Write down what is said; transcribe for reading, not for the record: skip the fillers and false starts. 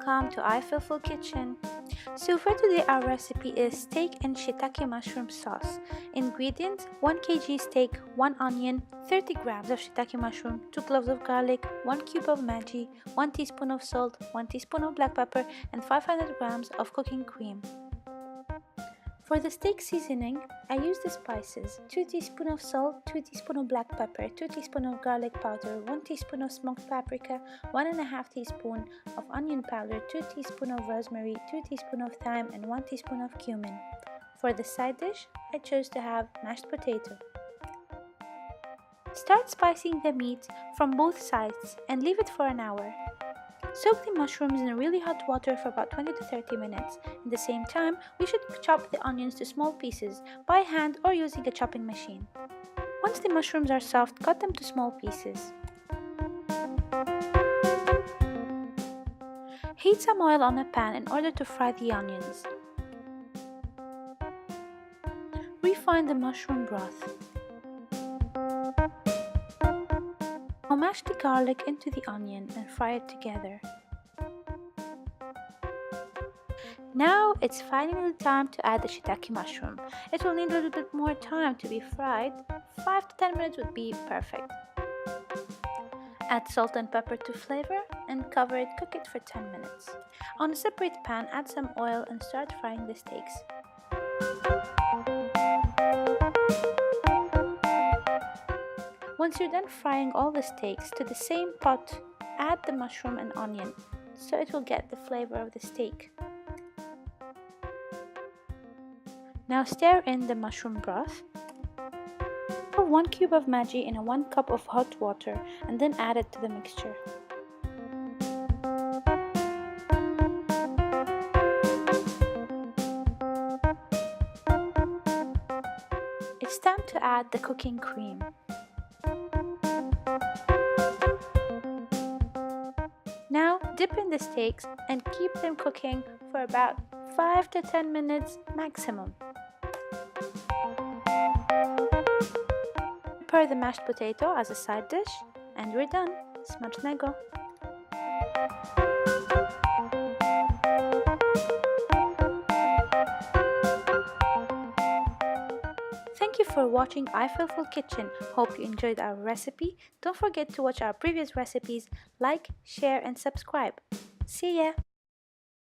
welcome to iFillFull Kitchen. So for today our recipe is steak and shiitake mushroom sauce. Ingredients: 1 kg steak, 1 onion, 30 grams of shiitake mushroom, 2 cloves of garlic, 1 cube of Maggi, 1 teaspoon of salt, 1 teaspoon of black pepper and 500 grams of cooking cream. For the steak seasoning, I use the spices: 2 teaspoons of salt, 2 teaspoons of black pepper, 2 teaspoons of garlic powder, 1 teaspoon of smoked paprika, 1.5 teaspoon of onion powder, 2 teaspoons of rosemary, 2 teaspoons of thyme and 1 teaspoon of cumin. For the side dish, I chose to have mashed potato. Start spicing the meat from both sides and leave it for an hour. Soak the mushrooms in really hot water for about 20 to 30 minutes. At the same time, we should chop the onions to small pieces by hand or using a chopping machine. Once the mushrooms are soft, cut them to small pieces. Heat some oil on a pan in order to fry the onions. Refine the mushroom broth. Now mash the garlic into the onion and fry it together. Now it's finally time to add the shiitake mushroom. It will need a little bit more time to be fried. 5 to 10 minutes would be perfect. Add salt and pepper to flavor and cover it, cook it for 10 minutes. On a separate pan, add some oil and start frying the steaks. Once you're done frying all the steaks, to the same pot, add the mushroom and onion, so it will get the flavor of the steak. Now stir in the mushroom broth. Pour 1 cube of Maggi in 1 cup of hot water and then add it to the mixture. It's time to add the cooking cream. Now dip in the steaks and keep them cooking for about 5 to 10 minutes maximum. Prepare the mashed potato as a side dish and we're done. Smacznego! Thank you for watching iFillFull Kitchen. Hope you enjoyed our recipe. Don't forget to watch our previous recipes, like, share and subscribe. See ya!